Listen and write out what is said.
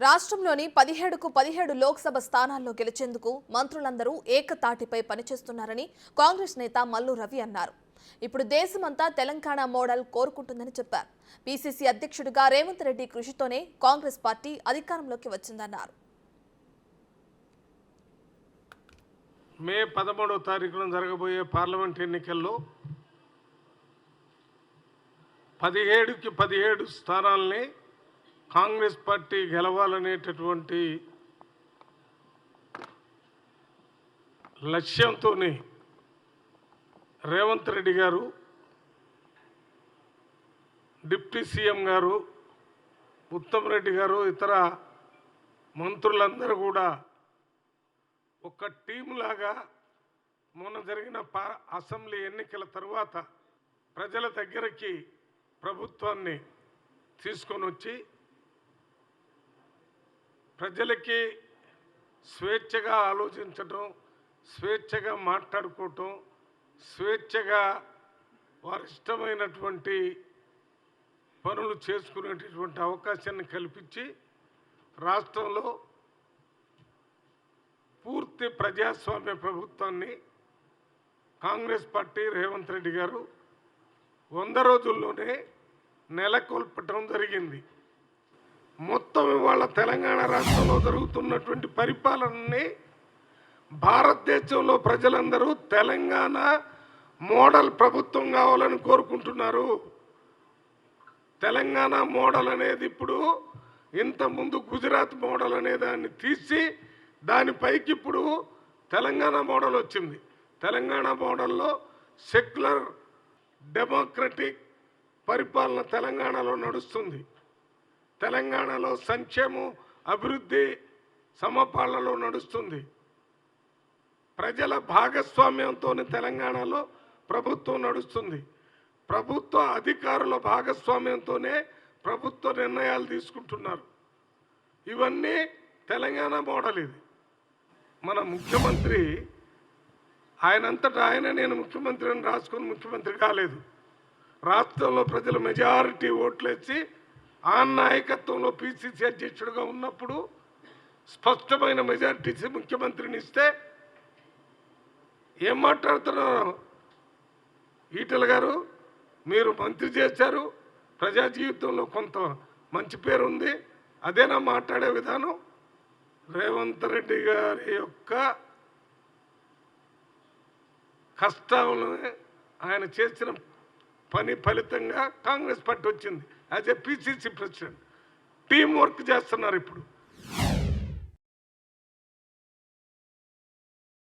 రాష్ట్రంలోని 17కు 17 లోక్సభ స్థానాల్లో గెలిచేందుకు మంత్రులందరూ ఏకతాటిపై పనిచేస్తున్నారని కాంగ్రెస్ నేత మల్లు రవి అన్నారు. ఇప్పుడు దేశమంతా తెలంగాణ మోడల్ కోరుకుంటుందని చెప్పారు. పీసీసీ అధ్యక్షుడిగా రేవంత్ రెడ్డి కృషితోనే కాంగ్రెస్ పార్టీ అధికారంలోకి వచ్చిందన్నారు. మే 13వ తారీఖున జరగబోయే పార్లమెంట్ ఎన్నికల్లో 17కి 17 స్థానాల్ని కాంగ్రెస్ పార్టీ గెలవాలనేటటువంటి లక్ష్యంతోనే రేవంత్ రెడ్డి గారు, డిప్యూటీ సీఎం గారు, ఉత్తమ్ రెడ్డి గారు, ఇతర మంత్రులందరూ కూడా ఒక టీం లాగా మొన్న జరిగిన అసెంబ్లీ ఎన్నికల తర్వాత ప్రజల దగ్గరికి ప్రభుత్వాన్ని తీసుకొని వచ్చి ప్రజలకి స్వేచ్ఛగా ఆలోచించటం, స్వేచ్ఛగా మాట్లాడుకోవటం, స్వేచ్ఛగా వారి ఇష్టమైనటువంటి పనులు చేసుకునేటటువంటి అవకాశాన్ని కల్పించి రాష్ట్రంలో పూర్తి ప్రజాస్వామ్య ప్రభుత్వాన్ని కాంగ్రెస్ పార్టీ రేవంత్ రెడ్డి గారు 100 రోజుల్లోనే నెలకొల్పటం జరిగింది. మొత్తం ఇవాళ తెలంగాణ రాష్ట్రంలో జరుగుతున్నటువంటి పరిపాలనని భారతదేశంలో ప్రజలందరూ తెలంగాణ మోడల్ ప్రభుత్వం కావాలని కోరుకుంటున్నారు. తెలంగాణ మోడల్ అనేది ఇప్పుడు ఇంతకుముందు గుజరాత్ మోడల్ అనే దాన్ని తీసి దానిపైకి ఇప్పుడు తెలంగాణ మోడల్ వచ్చింది. తెలంగాణ మోడల్లో సెక్యులర్ డెమోక్రటిక్ పరిపాలన తెలంగాణలో నడుస్తుంది. తెలంగాణలో సంక్షేమం, అభివృద్ధి సమపాలనలో నడుస్తుంది. ప్రజల భాగస్వామ్యంతో తెలంగాణలో ప్రభుత్వం నడుస్తుంది. ప్రభుత్వ అధికారుల భాగస్వామ్యంతోనే ప్రభుత్వ నిర్ణయాలు తీసుకుంటున్నారు. ఇవన్నీ తెలంగాణ మోడల్. ఇది మన ముఖ్యమంత్రి ఆయనంతటా ఆయన నేను ముఖ్యమంత్రి అని రాసుకొని ముఖ్యమంత్రి కాలేదు. రాష్ట్రంలో ప్రజల మెజారిటీ ఓట్లేసి ఆ నాయకత్వంలో పీసీసీ అధ్యక్షుడిగా ఉన్నప్పుడు స్పష్టమైన మెజారిటీ ముఖ్యమంత్రిని ఇస్తే ఏం మాట్లాడుతున్నారు? ఈటెల గారు, మీరు మంత్రి చేశారు, ప్రజా జీవితంలో కొంత మంచి పేరు ఉంది, అదేనా మాట్లాడే విధానం? రేవంత్ రెడ్డి గారి యొక్క కష్టాలను ఆయన చేసిన పని ఫలితంగా కాంగ్రెస్ పార్టీ వచ్చింది. As a PCC president team work చేస్తున్నారు. ఇప్పుడు